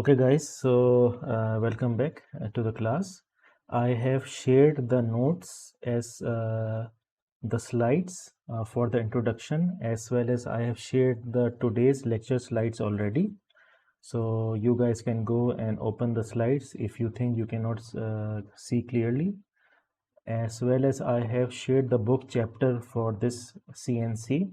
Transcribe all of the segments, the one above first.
Okay guys, so welcome back to the class. I have shared the notes as the slides for the introduction, as well as I have shared the today's lecture slides already. So you guys can go and open the slides if you think you cannot see clearly, as well as I have shared the book chapter for this CNC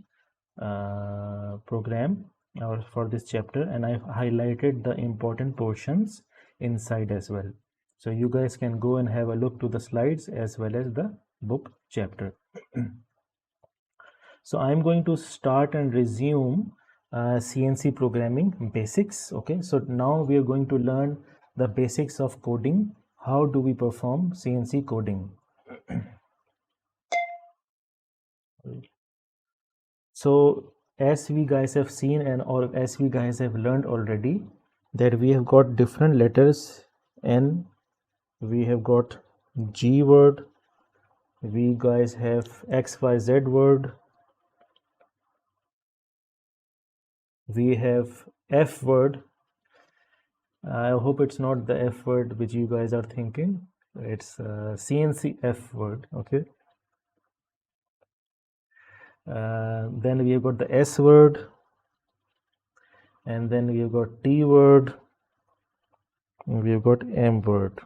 program or for this chapter, and I've highlighted the important portions inside as well. So you guys can go and have a look to the slides as well as the book chapter. So I'm going to start and resume CNC programming basics. Okay, so now we are going to learn the basics of coding. How do we perform CNC coding? So as we guys have seen and or as we guys have learned already, that we have got different letters N, we have got G word, we guys have XYZ word, we have F word. I hope it's not the F word which you guys are thinking. It's CNC F word. Okay. Then we have got the S word, and then we have got T word, and we have got M word.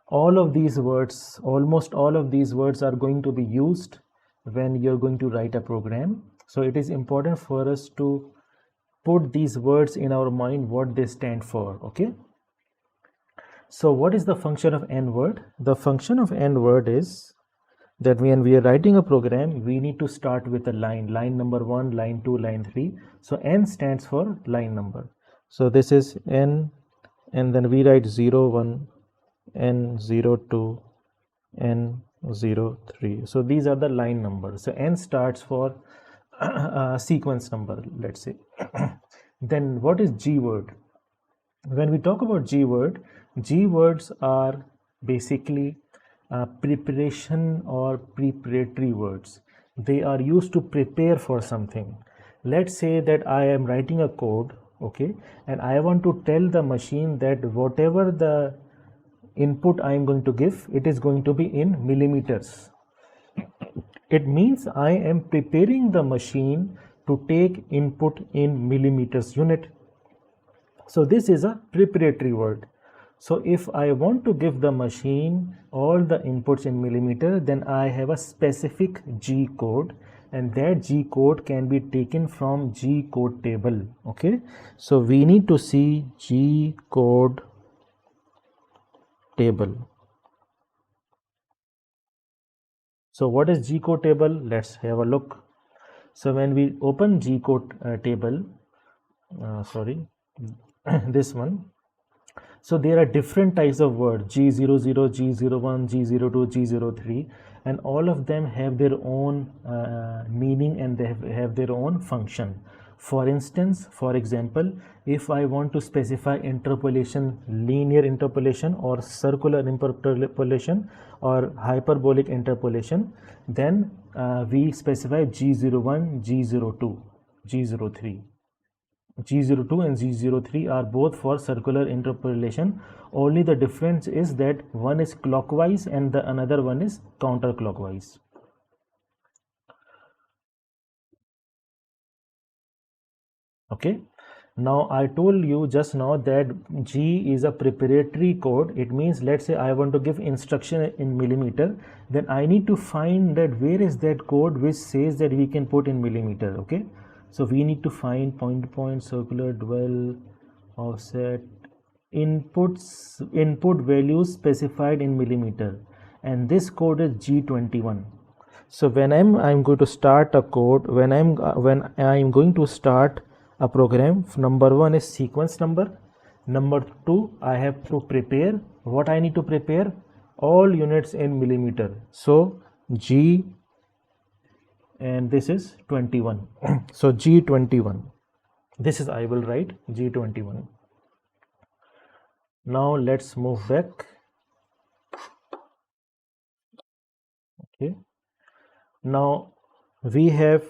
All of these words, almost all of these words are going to be used when you're going to write a program. So it is important for us to put these words in our mind, what they stand for. Okay. So what is the function of N word? The function of N word is that when we are writing a program, we need to start with a line number 1, line 2, line 3. So N stands for line number. So this is N, and then we write 0, 1, N02, N03. So these are the line numbers. So N starts for sequence number, let's say. Then what is G word? When we talk about G word, G words are basically preparation or preparatory words. They are used to prepare for something. Let's say that I am writing a code, okay, and I want to tell the machine that whatever the input I am going to give, it is going to be in millimeters. It means I am preparing the machine to take input in millimeters unit. So this is a preparatory word. So if I want to give the machine all the inputs in millimeter, then I have a specific G code, and that G code can be taken from G code table. Okay, so we need to see G code table. So what is G code table? Let's have a look. So when we open G code table, this one. So there are different types of words, G00, G01, G02, G03, and all of them have their own meaning, and they have their own function. For instance, for example, if I want to specify interpolation, linear interpolation or circular interpolation or hyperbolic interpolation, then we specify G01, G02, G03. G02 and G03 are both for circular interpolation. Only the difference is that one is clockwise and the another one is counterclockwise. Okay. Now I told you just now that G is a preparatory code. It means, let's say I want to give instruction in millimeter, then I need to find that where is that code which says that we can put in millimeter. Okay. So we need to find point to point, circular, dwell, offset, input values specified in millimeter, and this code is G21. So when I'm going to start a code, when I'm going to start a program, number 1 is sequence number, number 2 I have to prepare what I need to prepare, all units in millimeter. So G, and this is 21. So G21, this is I will write G21. Now let's move back. Okay, now we have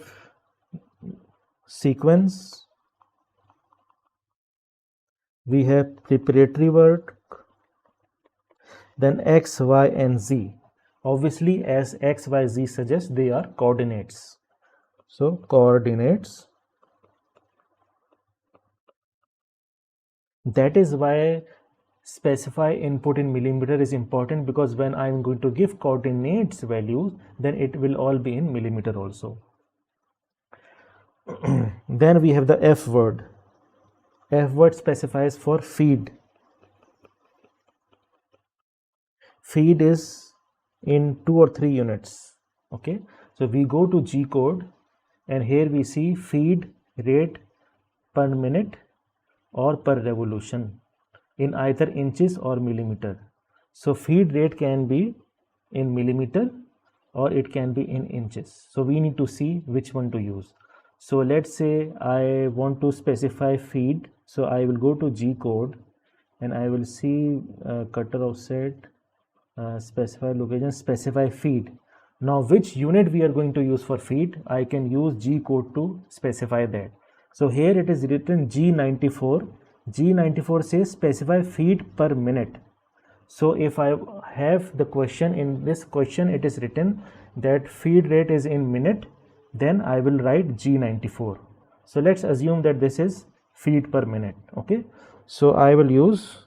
sequence, we have preparatory word, then x, y and z. Obviously, as x, y, z suggests, they are coordinates. So coordinates. That is why specify input in millimeter is important, because when I am going to give coordinates values, then it will all be in millimeter also. Then we have the F word. F word specifies for feed. Feed is in 2 or 3 units. Okay, so we go to G code and here we see feed rate per minute or per revolution in either inches or millimeter. So feed rate can be in millimeter or it can be in inches. So we need to see which one to use. So let's say I want to specify feed. So I will go to G code and I will see cutter offset, specify location, specify feed. Now which unit we are going to use for feed, I can use G code to specify that. So here it is written G94. G94 says specify feed per minute. So if I have the question, in this question it is written that feed rate is in minute, then I will write G94. So let's assume that this is feed per minute. Okay, so I will use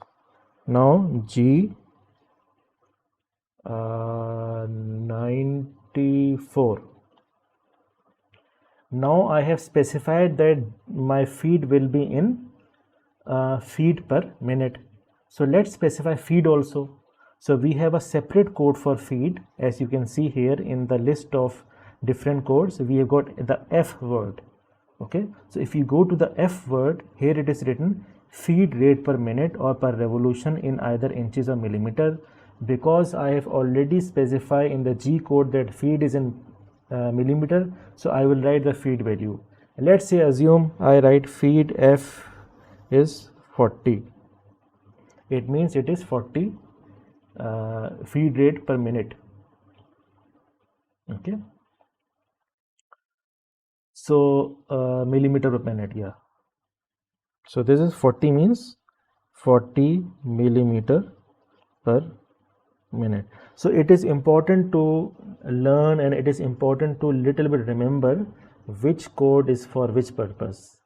now G94. Now I have specified that my feed will be in feed per minute. So let's specify feed also. So we have a separate code for feed. As you can see here in the list of different codes, we have got the F word. Okay, so if you go to the F word, here it is written feed rate per minute or per revolution in either inches or millimeter. Because I have already specified in the G code that feed is in millimeter, so I will write the feed value. Let's say assume I write feed F is 40. It means it is 40 feed rate per minute. Okay, so millimeter per minute, yeah. So this is 40 means 40 millimeter per minute. So it is important to learn and it is important to little bit remember which code is for which purpose.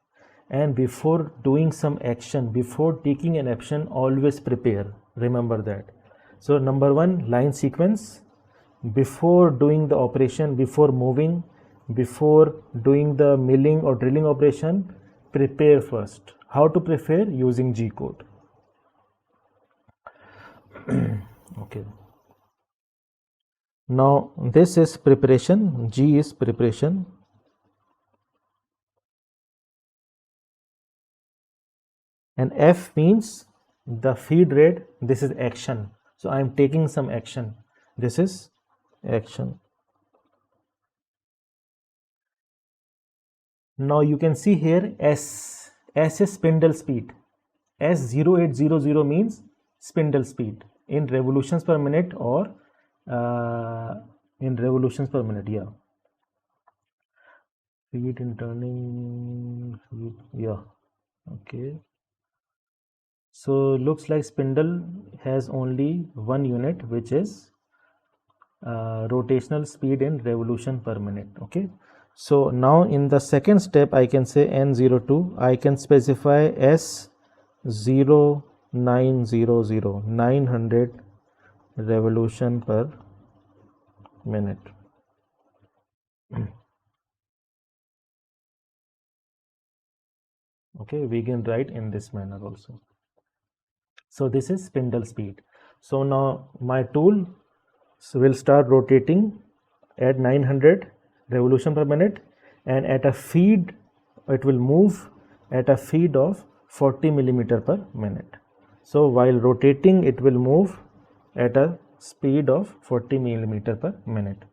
And before doing some action, before taking an action, always prepare. Remember that. So number one, line sequence. Before doing the operation, before moving, before doing the milling or drilling operation, prepare first. How to prepare? Using G code. Okay. Now this is preparation. G is preparation. And F means the feed rate. This is action. So I am taking some action. This is action. Now you can see here S. S is spindle speed. S0800 means spindle speed in revolutions per minute or in revolutions per minute. Yeah. Feed in turning. Yeah. Okay. So looks like spindle has only one unit, which is rotational speed in revolution per minute. Okay, so now in the second step I can say N02. I can specify S0900, 900 revolution per minute. Okay, we can write in this manner also. So this is spindle speed. So now my tool will start rotating at 900 revolution per minute, and at a feed it will move at a feed of 40 millimeter per minute. So while rotating it will move at a speed of 40 millimeter per minute.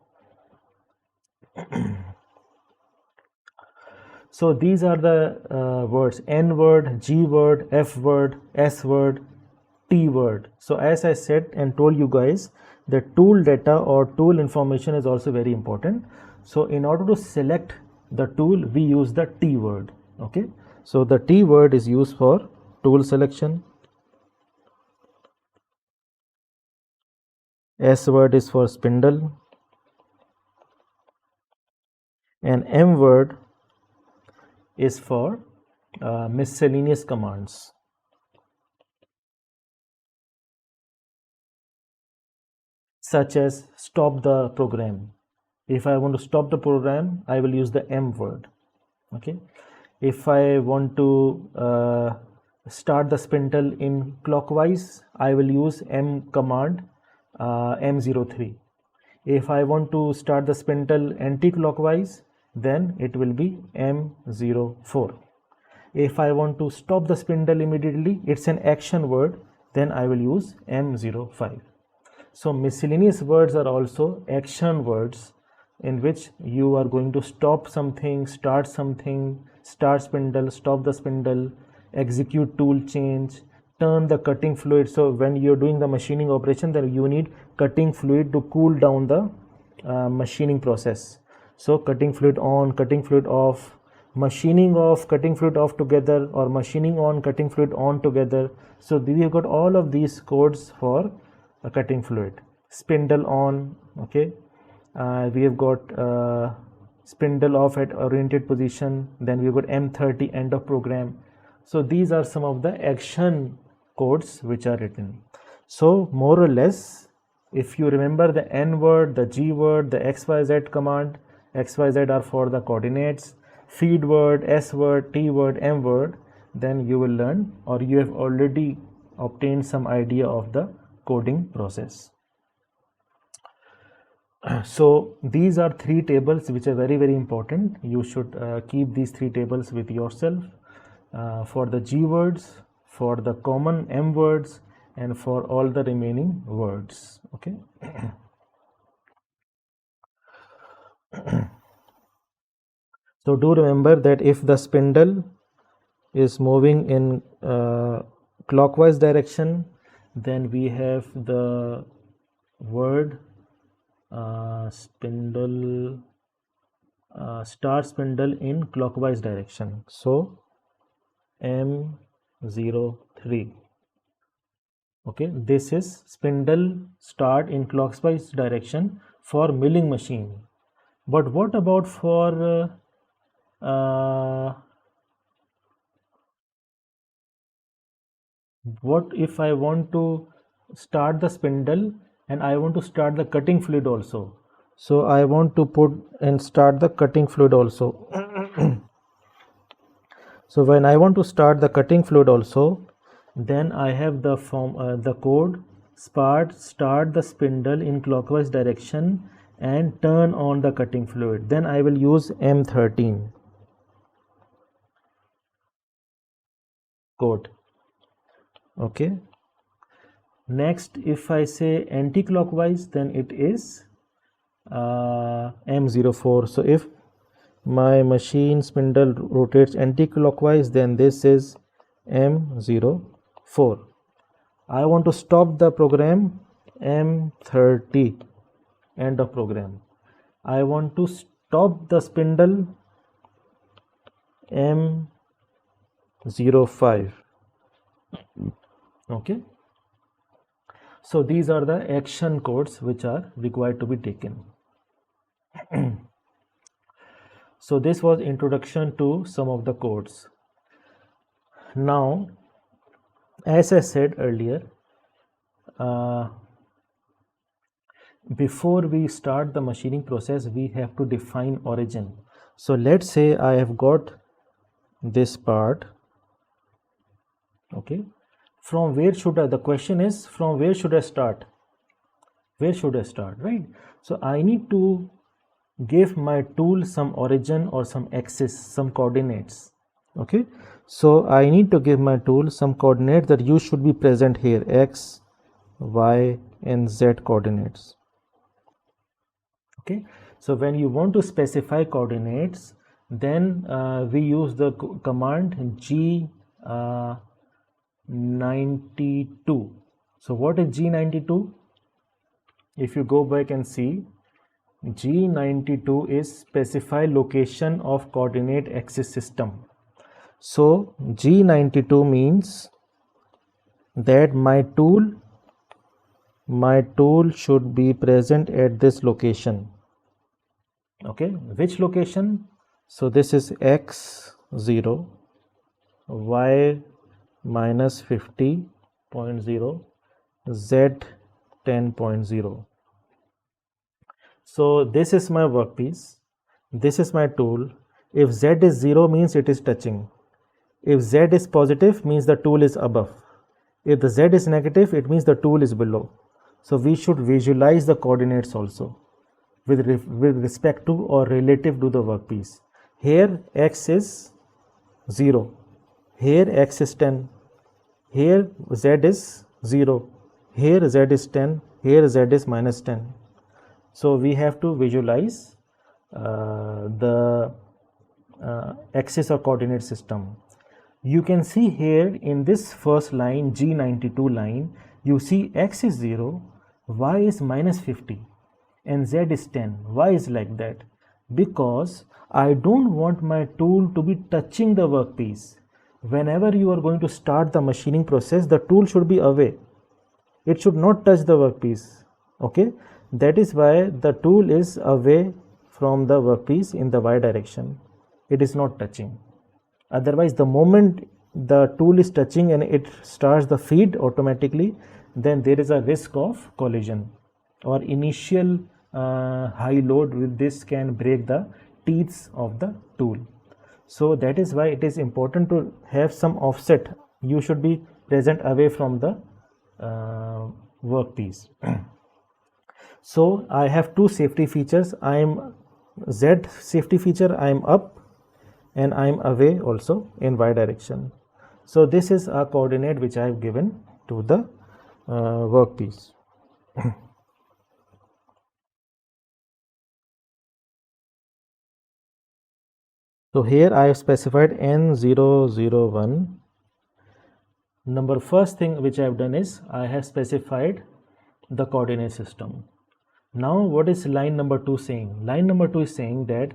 So these are the words: N word, G word, F word, S word, T word. So as I said and told you guys, the tool data or tool information is also very important. So in order to select the tool, we use the T word. Okay, so the T word is used for tool selection. S word is for spindle, and M word is for miscellaneous commands. Such as stop the program. If I want to stop the program, I will use the M word. Okay. If I want to start the spindle in clockwise, I will use M command, M03. If I want to start the spindle anti-clockwise, then it will be M04. If I want to stop the spindle immediately, it's an action word, then I will use M05. So miscellaneous words are also action words in which you are going to stop something, start spindle, stop the spindle, execute tool change, turn the cutting fluid. So when you're doing the machining operation, then you need cutting fluid to cool down the machining process. So cutting fluid on, cutting fluid off, machining off, cutting fluid off together, or machining on, cutting fluid on together. So we have got all of these codes for cutting fluid. Spindle on, okay. We have got spindle off at oriented position, then we've got M30 end of program. So these are some of the action codes which are written. So more or less, if you remember the N word, the G word, the XYZ command, XYZ are for the coordinates, feed word, S word, T word, M word, then you will learn, or you have already obtained some idea of the coding process. So these are three tables which are very, very important. You should keep these three tables with yourself for the G words, for the common M words, and for all the remaining words. Okay. So do remember that if the spindle is moving in clockwise direction, then we have the word spindle, start spindle in clockwise direction. So M03. Okay, this is spindle start in clockwise direction for milling machine. But what about for what if I want to start the spindle and I want to start the cutting fluid also? So I want to put and start the cutting fluid also. So when I want to start the cutting fluid also, then I have the the code start the spindle in clockwise direction and turn on the cutting fluid. Then I will use M13 code. Okay. Next, if I say anti-clockwise, then it is M04. So if my machine spindle rotates anti-clockwise, then this is M04. I want to stop the program, M30, end of program. I want to stop the spindle, M05. Okay. So these are the action codes which are required to be taken. So this was introduction to some of the codes. Now, as I said earlier, before we start the machining process, we have to define origin. So let's say I have got this part. Okay. From where should the question is, from where should I start? Where should I start, right? So I need to give my tool some origin or some axis, some coordinates. Okay. So I need to give my tool some coordinates that you should be present here, X, Y, and Z coordinates. Okay. So when you want to specify coordinates, then we use the command G92. So what is G92? If you go back and see, G92 is specify location of coordinate axis system. So G92 means that my tool should be present at this location. Okay, which location? So this is x0, y minus 50.0, z 10.0. So this is my workpiece, this is my tool. If z is 0 means it is touching. If z is positive means the tool is above. If the z is negative, it means the tool is below. So we should visualize the coordinates also with respect to or relative to the workpiece. Here x is 0, here x is 10, here z is 0, here z is 10, here z is minus 10. So we have to visualize the axis or coordinate system. You can see here in this first line, G92 line, you see x is 0, y is minus 50 and z is 10. Why is like that? Because I don't want my tool to be touching the workpiece. Whenever you are going to start the machining process, the tool should be away. It should not touch the workpiece. Okay, that is why the tool is away from the workpiece in the y direction. It is not touching. Otherwise, the moment the tool is touching and it starts the feed automatically, then there is a risk of collision or initial high load with this can break the teeth of the tool. So that is why it is important to have some offset. You should be present away from the workpiece. So I have two safety features. I am Z safety feature, I am up and I am away also in y direction. So this is a coordinate which I have given to the workpiece. So here I have specified N001. Number first thing which I have done is I have specified the coordinate system. Now what is line number 2 saying? Line number 2 is saying that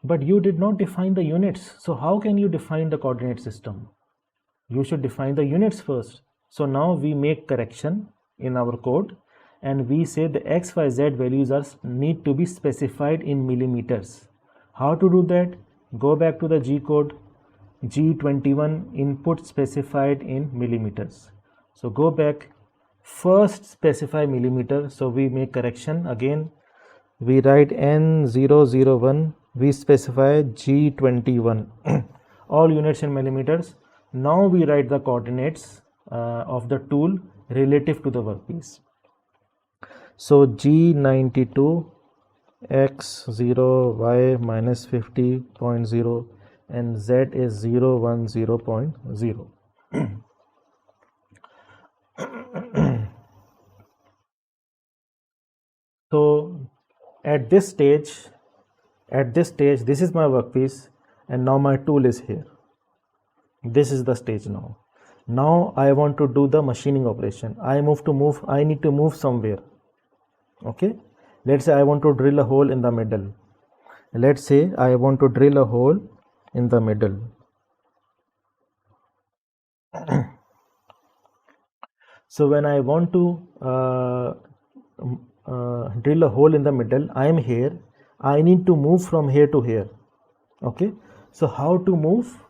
but you did not define the units. So how can you define the coordinate system? You should define the units first. So now we make correction in our code and we say the x, y, z values need to be specified in millimeters. How to do that? Go back to the G code, G21 input specified in millimeters. So go back, first specify millimeter. So we make correction again. We write N001, we specify G21, all units in millimeters. Now we write the coordinates of the tool relative to the workpiece. So G92, x0, y minus 50.0 and z is 010.0. So at this stage, this is my workpiece and now my tool is here. This is the stage now. Now I want to do the machining operation. I need to move somewhere. Okay. Let's say I want to drill a hole in the middle. Let's say I want to drill a hole in the middle. So when I want to drill a hole in the middle, I am here. I need to move from here to here. Okay. So how to move?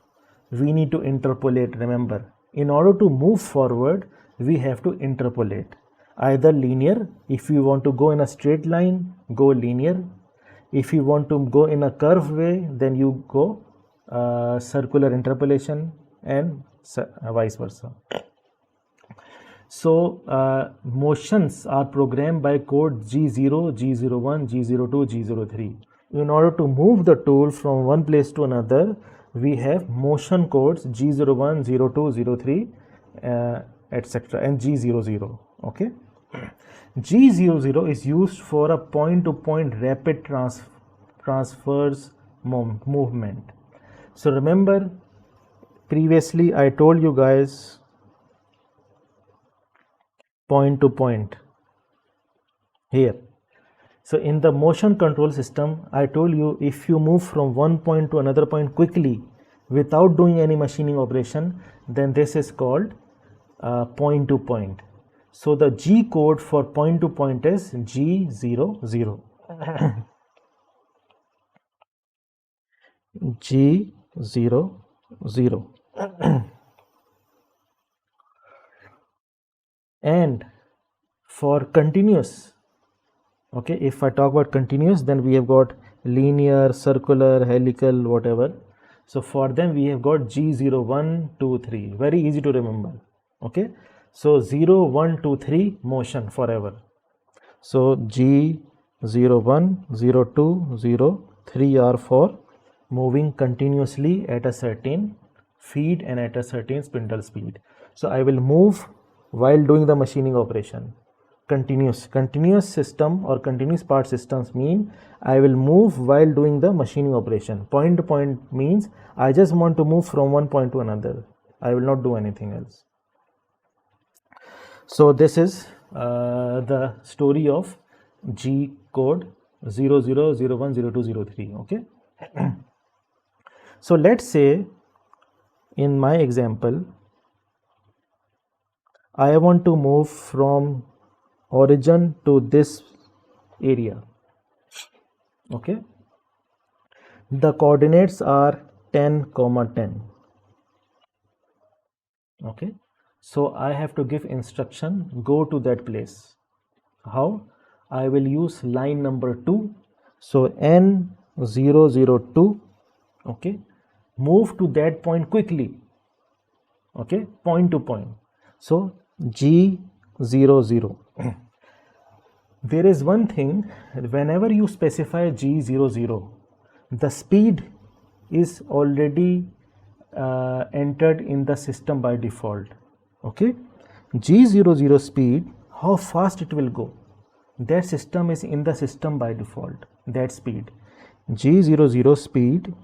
We need to interpolate. Remember, in order to move forward, we have to interpolate. Either linear, if you want to go in a straight line, go linear. If you want to go in a curved way, then you go circular interpolation and vice versa. So motions are programmed by code G0, G01, G02, G03. In order to move the tool from one place to another, we have motion codes G01, 02, 03, etc. and G00. Okay. G00 is used for a point-to-point rapid transfers movement. So remember, previously I told you guys point to point here. So in the motion control system, I told you if you move from one point to another point quickly without doing any machining operation, then this is called point to point. So the G code for point to point is G00. G00. And for continuous, okay, if I talk about continuous, then we have got linear, circular, helical, whatever. So for them we have got G0, 1, 2, 3. Very easy to remember. Okay, so 0, 1, 2, 3 motion forever. So G0, 1, 0, 2, 0, 3 are for moving continuously at a certain feed and at a certain spindle speed. So I will move while doing the machining operation. Continuous system or continuous part systems mean I will move while doing the machining operation. Point to point means I just want to move from one point to another. I will not do anything else. So this is the story of G code 00010203. Okay. So let's say in my example I want to move from origin to this area. Okay, the coordinates are 10, 10. Okay, so I have to give instruction, go to that place. How? I will use line number 2. So N002. Okay, move to that point quickly. Okay, point to point. So G00. There is one thing, whenever you specify G00, the speed is already entered in the system by default. Okay, G00 speed, how fast it will go, that system is in the system by default. That speed, G00 speed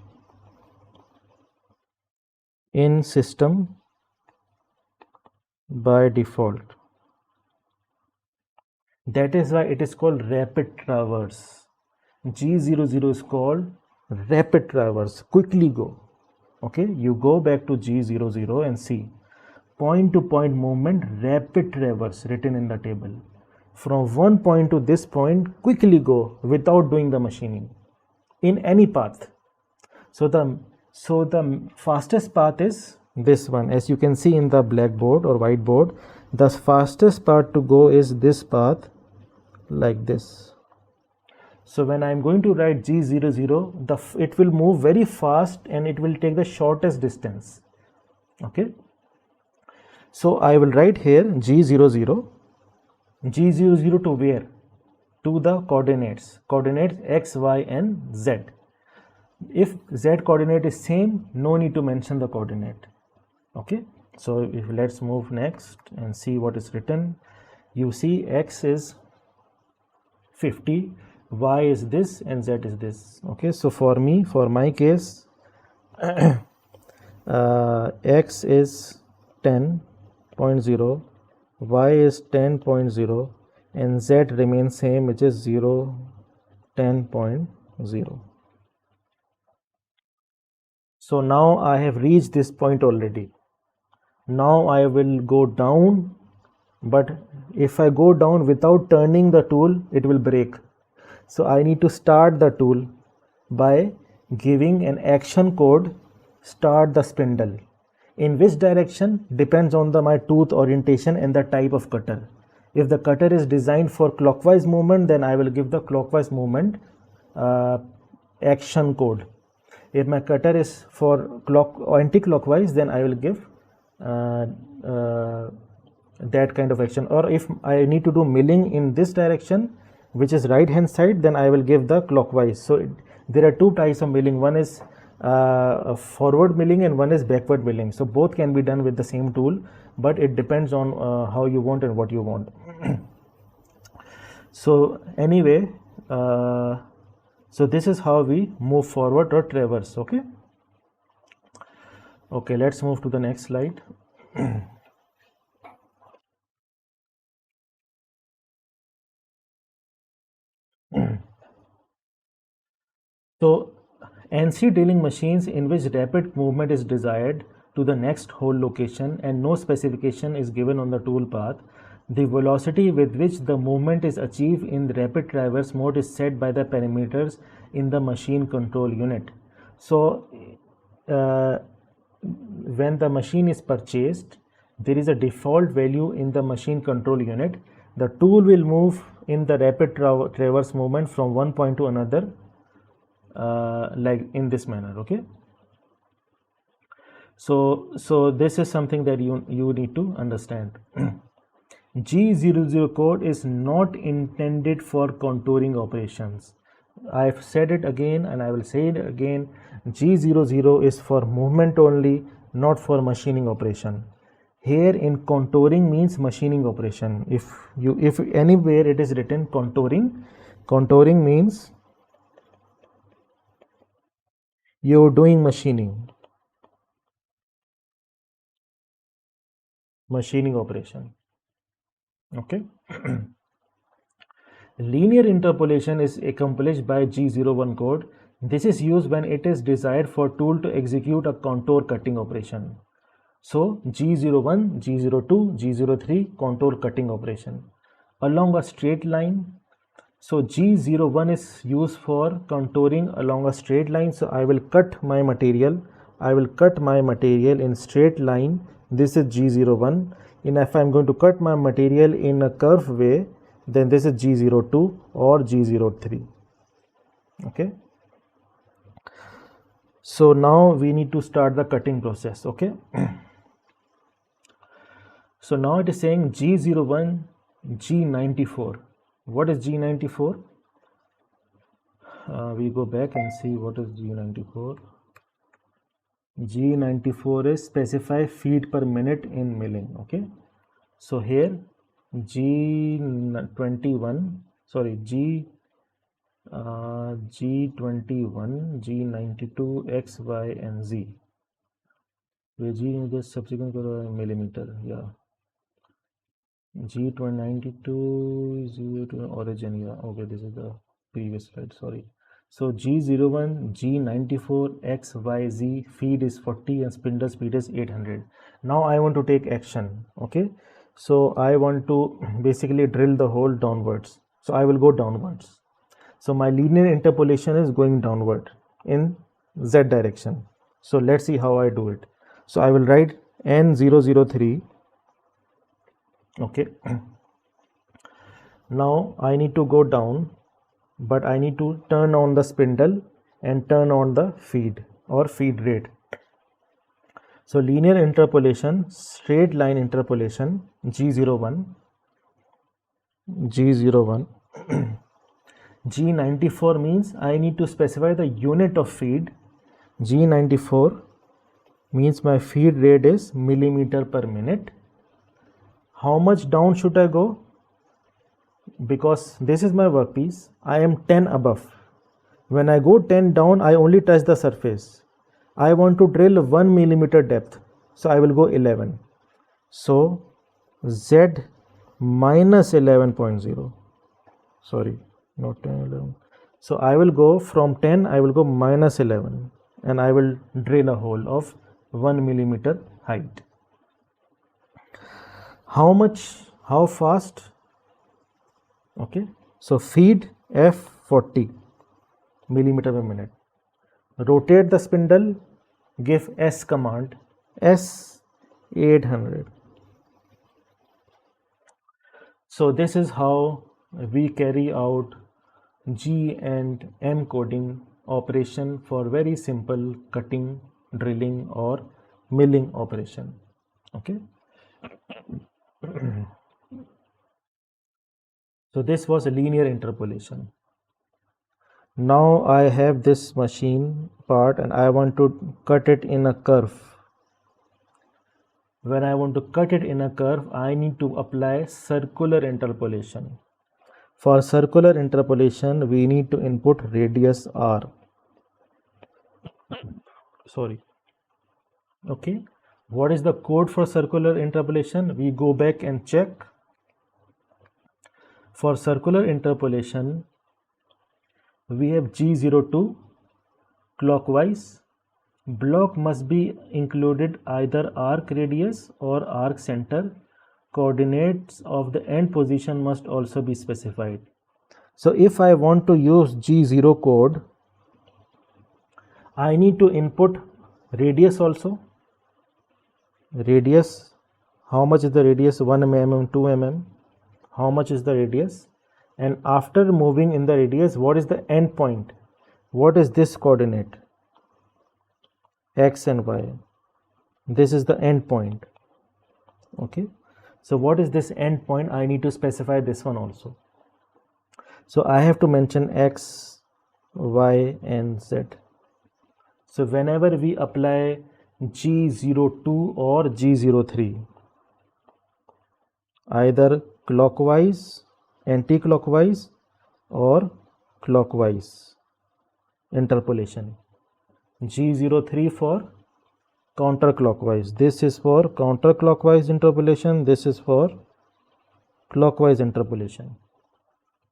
in system by default. That is why it is called rapid traverse. G00 is called rapid traverse, quickly go. Okay, you go back to G00 and see point to point movement, rapid traverse written in the table. From one point to this point, quickly go without doing the machining in any path. So the fastest path is this one. As you can see in the blackboard or whiteboard, the fastest path to go is this path, like this. So when I am going to write G00, it will move very fast and it will take the shortest distance. Okay, so I will write here G00 to where? To the coordinates x, y and z. If z coordinate is same, no need to mention the coordinate. Okay, so if let's move next and see what is written. You see x is 50, y is this and z is this. Okay, so for my case x is 10.0, y is 10.0 and z remains same, which is 0, 10.0. So now I have reached this point already. Now I will go down, but if I go down without turning the tool, it will break. So I need to start the tool by giving an action code, start the spindle. In which direction depends on my tooth orientation and the type of cutter. If the cutter is designed for clockwise movement, then I will give the clockwise movement action code. If my cutter is for anti-clockwise, then I will give that kind of action. Or if I need to do milling in this direction, which is right hand side, then I will give the clockwise. So there are two types of milling. One is forward milling and one is backward milling. So both can be done with the same tool, but it depends on how you want and what you want. So anyway, so this is how we move forward or traverse. Okay, let's move to the next slide. So NC drilling machines in which rapid movement is desired to the next hole location and no specification is given on the tool path, the velocity with which the movement is achieved in the rapid traverse mode is set by the parameters in the machine control unit. So when the machine is purchased, there is a default value in the machine control unit. The tool will move in the rapid traverse movement from one point to another, like in this manner. Okay, so this is something that you need to understand. G00 code is not intended for contouring operations. I've said it again and I will say it again. G00 is for movement only, not for machining operation. Here in contouring means machining operation. If anywhere it is written contouring means you're doing machining operation. Okay. Linear interpolation is accomplished by G01 code. This is used when it is desired for tool to execute a contour cutting operation. So G01, G02, G03 contour cutting operation along a straight line. So G01 is used for contouring along a straight line. So I will cut my material in straight line. This is G01. And if I'm going to cut my material in a curved way, then this is G02 or G03. Okay. So now we need to start the cutting process. Okay. So now it is saying G01, G94. What is G94? We go back and see what is G94. G94 is specify feet per minute in milling. Okay. So here G21, sorry, G21, G92, X, Y, and Z. Where G is the subsequent millimeter. Yeah. G92 is origin. Yeah. Okay, this is the previous slide. Sorry. So G01, G94, X, Y, Z, feed is 40 and spindle speed is 800. Now I want to take action. Okay. So I want to basically drill the hole downwards. So I will go downwards. So my linear interpolation is going downward in Z direction. So let's see how I do it. So I will write N003. Okay. Now I need to go down, but I need to turn on the spindle and turn on the feed or feed rate. So linear interpolation, straight line interpolation, G01, G94 means I need to specify the unit of feed. G94 means my feed rate is millimeter per minute. How much down should I go? Because this is my workpiece, I am 10 above. When I go 10 down, I only touch the surface. I want to drill 1 millimeter depth, so I will go 11. So Z minus 11.0. Sorry, not 10, 11. So I will go from 10, I will go minus 11, and I will drill a hole of 1 millimeter height. How much? How fast? Okay. So feed F40 millimeter per minute. Rotate the spindle, give S command, S800. So this is how we carry out G and M coding operation for very simple cutting, drilling or milling operation. Okay. So this was a linear interpolation. Now I have this machine part and I want to cut it in a curve. When I want to cut it in a curve, I need to apply circular interpolation. For circular interpolation, we need to input radius R. Sorry. Okay. What is the code for circular interpolation? We go back and check. For circular interpolation, we have G02 clockwise block must be included either arc radius or arc center. Coordinates of the end position must also be specified. So if I want to use G0 code, I need to input radius also. Radius, how much is the radius? 1 mm, 2 mm. How much is the radius? And after moving in the radius, what is the end point? What is this coordinate? X and Y. This is the end point. Okay. So what is this end point? I need to specify this one also. So I have to mention X, Y and Z. So whenever we apply G02 or G03, either clockwise, anti-clockwise or clockwise interpolation. G03 for counterclockwise. This is for counterclockwise interpolation. This is for clockwise interpolation.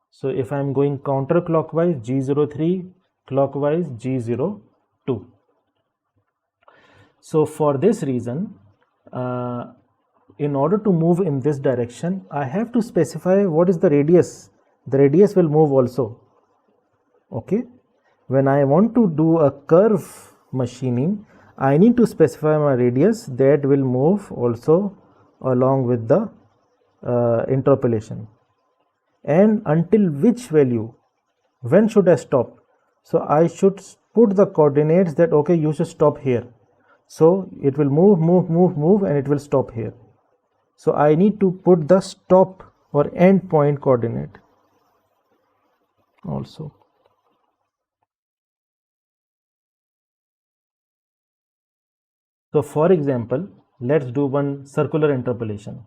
So if I am going counterclockwise, G03, clockwise, G02. So for this reason, in order to move in this direction, I have to specify what is the radius. The radius will move also. Okay. When I want to do a curve machining, I need to specify my radius that will move also along with the interpolation. And until which value, when should I stop? So I should put the coordinates that okay, you should stop here. So it will move and it will stop here. So I need to put the stop or end point coordinate also. So for example, let's do one circular interpolation.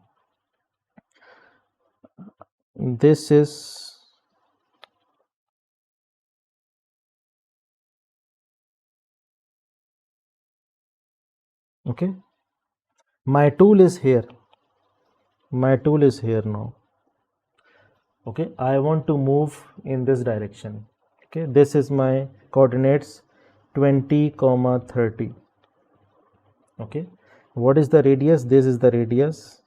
This is okay. My tool is here. My tool is here now. Okay, I want to move in this direction. Okay, this is my coordinates 20, 30. Okay, what is the radius? This is the radius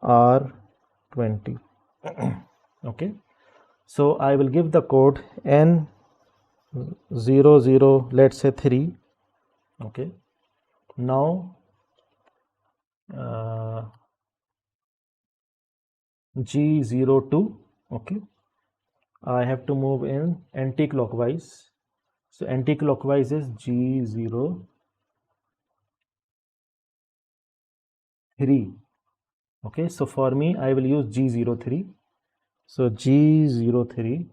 R20. Okay, so I will give the code N00, let's say 3. Okay, now G02. Okay, I have to move in anti-clockwise. So anti-clockwise is G03. Okay, so for me I will use G03. So G03.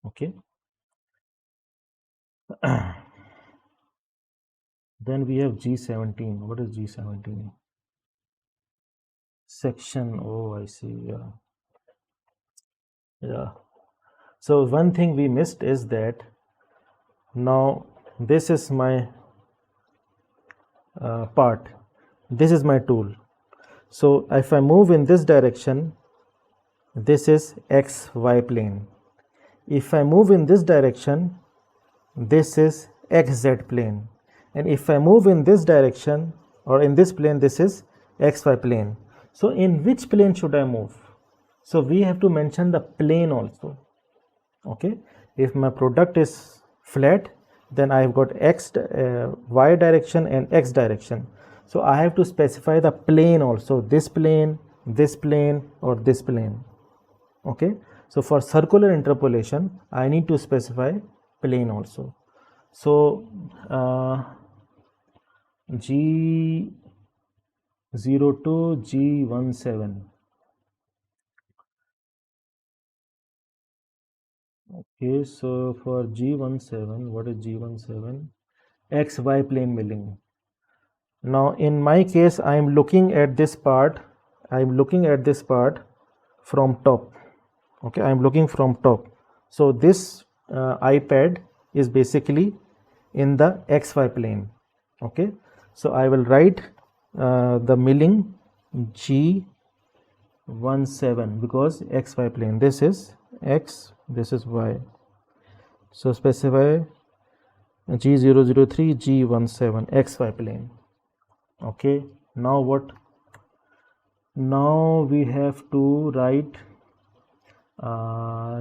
Okay. Then we have G17. What is G17? Section. Oh, I see. Yeah. So one thing we missed is that now this is my part. This is my tool. So if I move in this direction, this is XY plane. If I move in this direction, this is XZ plane. And if I move in this direction or in this plane, this is XY plane. So in which plane should I move? So we have to mention the plane also. Okay, if my product is flat, then I have got Y direction and X direction. So I have to specify the plane also, this plane or this plane. Okay, so for circular interpolation, I need to specify plane also. So G02, G17. Okay, so for G17, what is G17? XY plane milling. Now in my case, I am looking at this part. I am looking at this part from top. Okay, I am looking from top. So this iPad is basically in the XY plane. Okay, so I will write the milling G17 because XY plane. This is x, this is y. So specify G003, G17, xy plane. Okay, now what? Now we have to write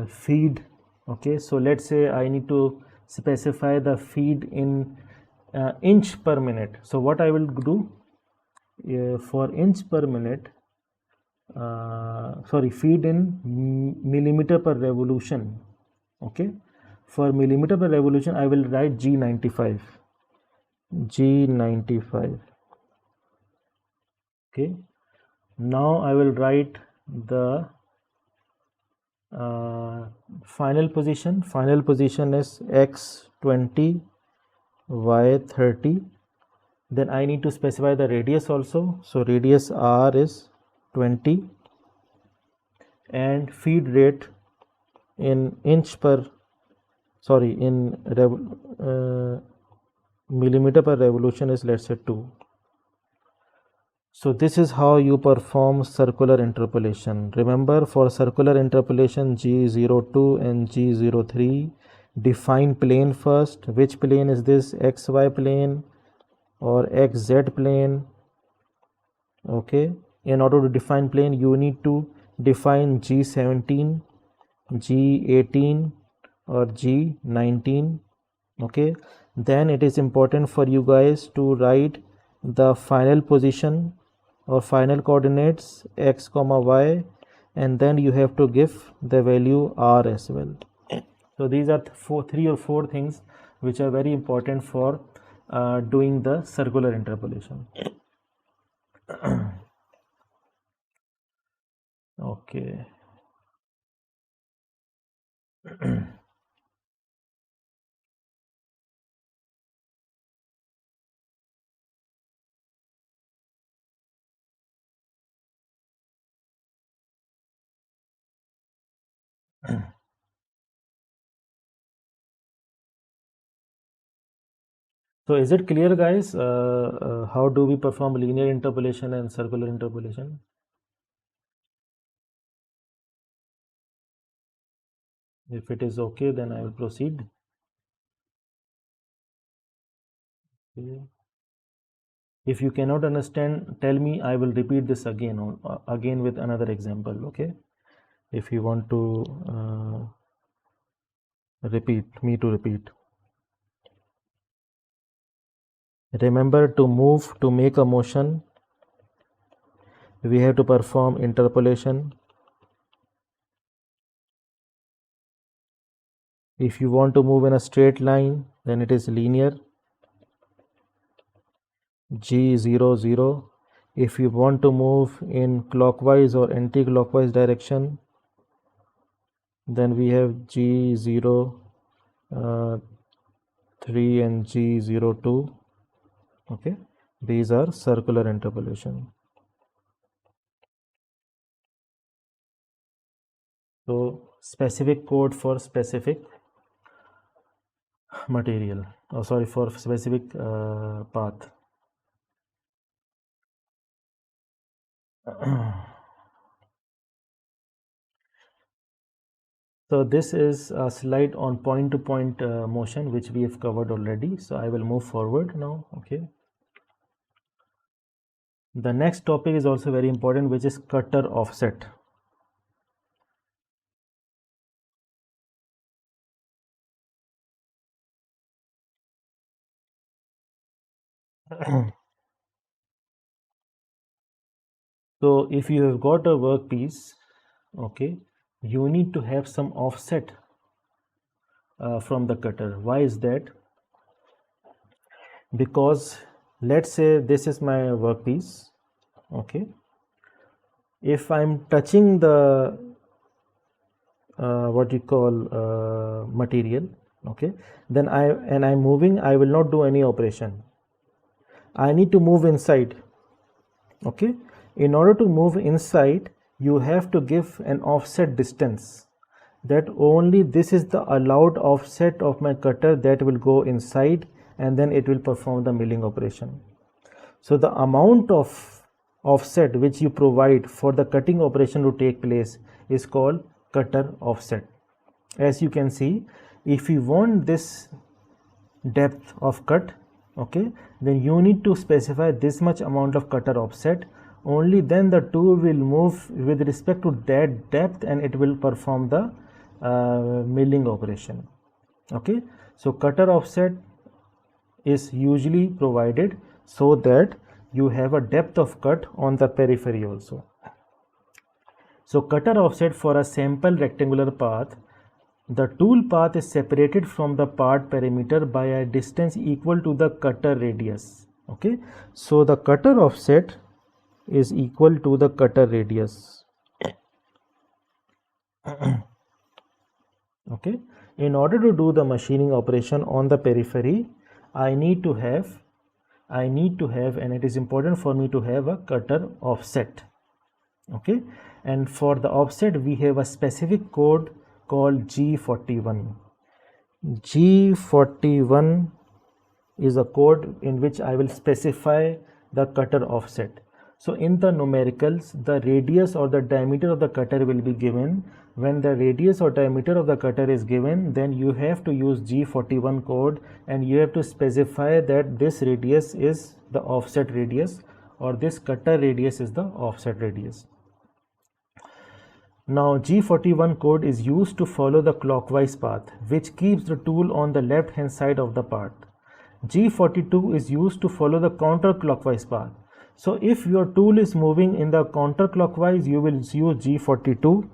feed. Okay, so let's say I need to specify the feed in inch per minute. So what I will do, for inch per minute, feed in millimeter per revolution. Okay, for millimeter per revolution I will write G95. Okay, now I will write the final position. Final position is x20, y30. Then I need to specify the radius also. So radius r is 20, and feed rate in millimeter per revolution is, let's say, 2. So this is how you perform circular interpolation. Remember, for circular interpolation, G02 and G03, define plane first. Which plane is this? XY plane or XZ plane? Okay, in order to define plane, you need to define G17, G18 or G19. Okay, then it is important for you guys to write the final position or final coordinates x comma y, and then you have to give the value r as well. So these are three or four things which are very important for doing the circular interpolation. Okay. So is it clear, guys, how do we perform linear interpolation and circular interpolation? If it is okay, then I will proceed. Okay. If you cannot understand, tell me, I will repeat this again with another example. Okay, if you want to repeat. Remember, to make a motion, we have to perform interpolation. If you want to move in a straight line, then it is linear, G00. If you want to move in clockwise or anti-clockwise direction, then we have G03 and G02. Okay, these are circular interpolation. So specific code for specific material, for specific path. So this is a slide on point-to-point motion, which we have covered already. So I will move forward now. Okay. The next topic is also very important, which is cutter offset. So if you have got a workpiece, okay, you need to have some offset from the cutter. Why is that? Because let's say this is my workpiece. Okay, if I'm touching the material, okay, then I'm moving, I will not do any operation. I need to move inside. Okay, in order to move inside, you have to give an offset distance, that only this is the allowed offset of my cutter that will go inside, and then it will perform the milling operation. So the amount of offset which you provide for the cutting operation to take place is called cutter offset. As you can see, if you want this depth of cut, okay, then you need to specify this much amount of cutter offset. Only then the tool will move with respect to that depth and it will perform the milling operation. Okay, so cutter offset is usually provided so that you have a depth of cut on the periphery also. So cutter offset for a sample rectangular path, the tool path is separated from the part perimeter by a distance equal to the cutter radius. Okay, so the cutter offset is equal to the cutter radius. Okay, in order to do the machining operation on the periphery, I need to have, and it is important for me to have a cutter offset. Okay, and for the offset we have a specific code called G41. G41 is a code in which I will specify the cutter offset. So in the numericals, the radius or the diameter of the cutter will be given. When the radius or diameter of the cutter is given, then you have to use G41 code and you have to specify that this radius is the offset radius or this cutter radius is the offset radius. Now G41 code is used to follow the clockwise path, which keeps the tool on the left hand side of the path. G42 is used to follow the counterclockwise path. So if your tool is moving in the counterclockwise, you will use G42,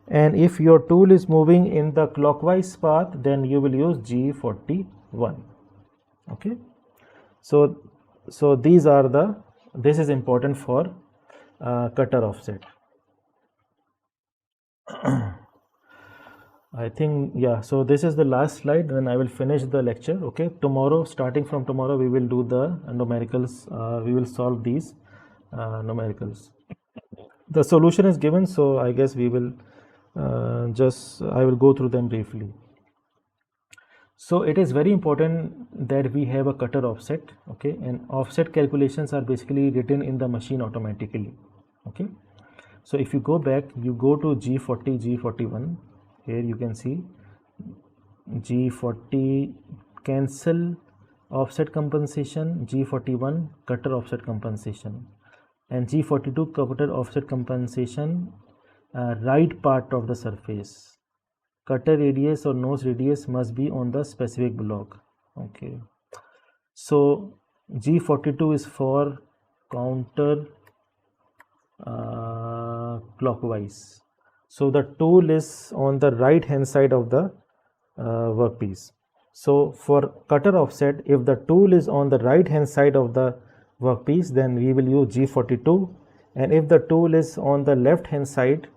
and if your tool is moving in the clockwise path, then you will use G41. Okay, so these are the, this is important for cutter offset. I think, yeah, so this is the last slide, then I will finish the lecture. Okay, tomorrow, starting from tomorrow, we will do the numericals. We will solve these numericals. The solution is given, so I guess we will I will go through them briefly. So it is very important that we have a cutter offset. Okay, and offset calculations are basically written in the machine automatically. Okay, so if you go back, you go to G40, G41. Here you can see G40 cancel offset compensation, G41 cutter offset compensation, and G42 cutter offset compensation, right part of the surface. Cutter radius or nose radius must be on the specific block. Okay, so G42 is for counter clockwise. So the tool is on the right hand side of the workpiece. So for cutter offset, if the tool is on the right hand side of the workpiece, then we will use G42, and if the tool is on the left hand side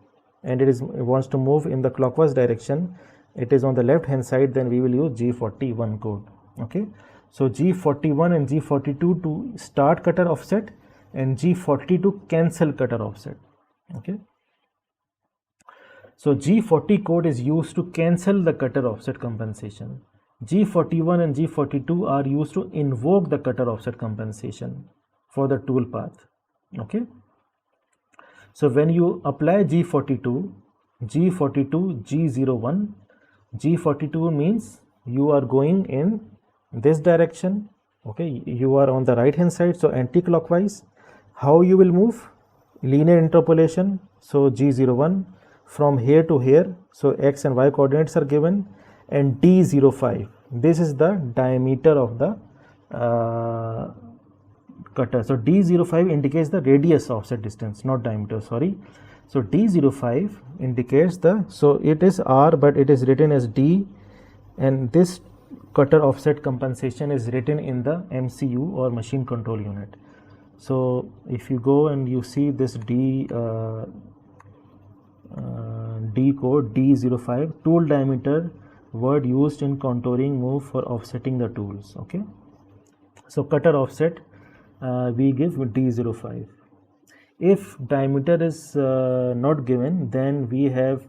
and it wants to move in the clockwise direction, it is on the left hand side, then we will use G41 code. Okay, so G41 and G42 to start cutter offset and G40 to cancel cutter offset. Okay, so G40 code is used to cancel the cutter offset compensation. G41 and G42 are used to invoke the cutter offset compensation for the tool path. Okay, so when you apply G42, G01, G42 means you are going in this direction. Okay, you are on the right hand side, so anti-clockwise. How you will move? Linear interpolation. So G01 from here to here, so x and y coordinates are given, and D05, this is the diameter of the cutter. So D05 indicates the radius offset distance, not diameter, sorry. So D05 indicates the, so it is R but it is written as D, and this cutter offset compensation is written in the MCU or machine control unit. So if you go and you see this D code D05, tool diameter, word used in contouring move for offsetting the tools. Okay, so cutter offset we give D05. If diameter is not given, then we have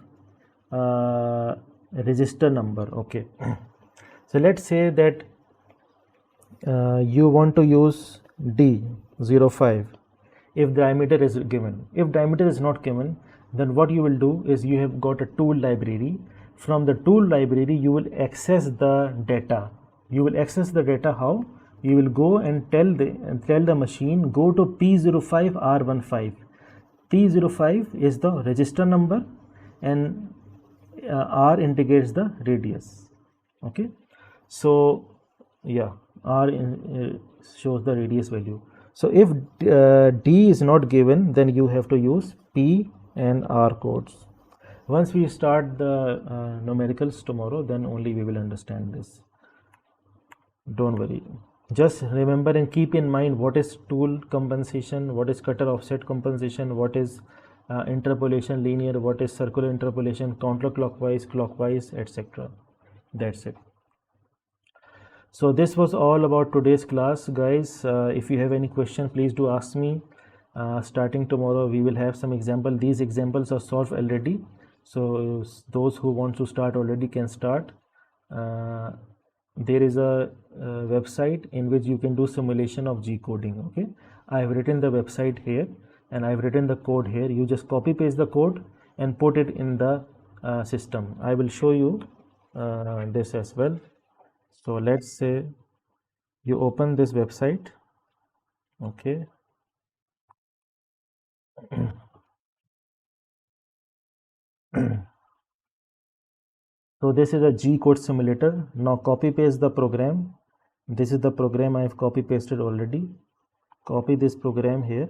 register number. Okay, so let's say that you want to use D05 if diameter is given. If diameter is not given, then what you will do is you have got a tool library. From the tool library you will access the data. You will access the data how? You will go and tell the machine, go to P05R15. P05 is the register number, and R indicates the radius. Okay, so yeah, R shows the radius value. So if D is not given, then you have to use P and R codes. Once we start the numericals tomorrow, then only we will understand this. Don't worry. Just remember and keep in mind what is tool compensation, what is cutter offset compensation, what is interpolation linear, what is circular interpolation, counterclockwise, clockwise, etc. That's it. So this was all about today's class, guys. If you have any question, please do ask me. Starting tomorrow we will have some example. These examples are solved already, so those who want to start already can start. There is a website in which you can do simulation of G coding. Okay, I have written the website here and I've written the code here. You just copy paste the code and put it in the system. I will show you this as well. So let's say you open this website. Okay, so this is a G code simulator. Now copy paste the program. This is the program I have copy pasted already. Copy this program here.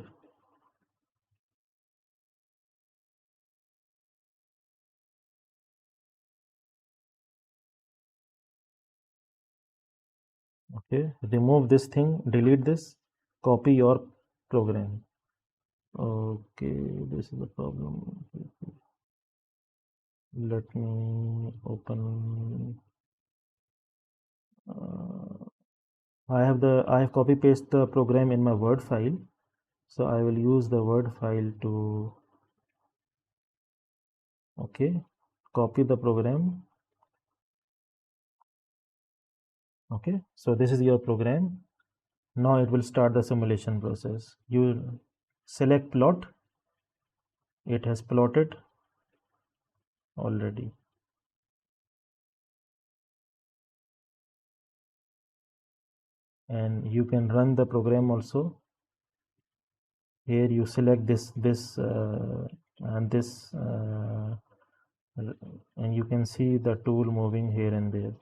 Okay, remove this thing, delete this, copy your program. Okay, this is the problem. Let me open. I have copy paste the program in my Word file, so I will use the Word file to copy the program. Okay, so this is your program. Now it will start the simulation process. You select plot. It has plotted already. And you can run the program also. Here you select this and this and you can see the tool moving here and there.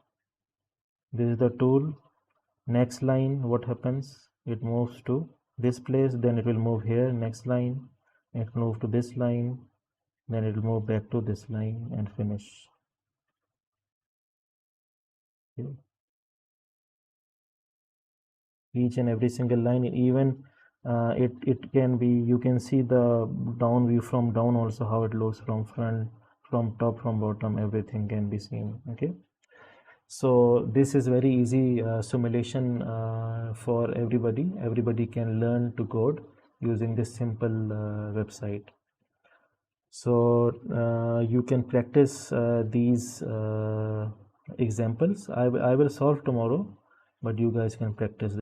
This is the tool. Next line, what happens? It moves to this place, then it will move here. Next line, it will move to this line, then it will move back to this line and finish. Okay. Each and every single line, even it can be, you can see the down view from down also, how it looks from front, from top, from bottom, everything can be seen. Okay, so this is very easy simulation for everybody can learn to code using this simple website. So you can practice these examples. I will solve tomorrow, but you guys can practice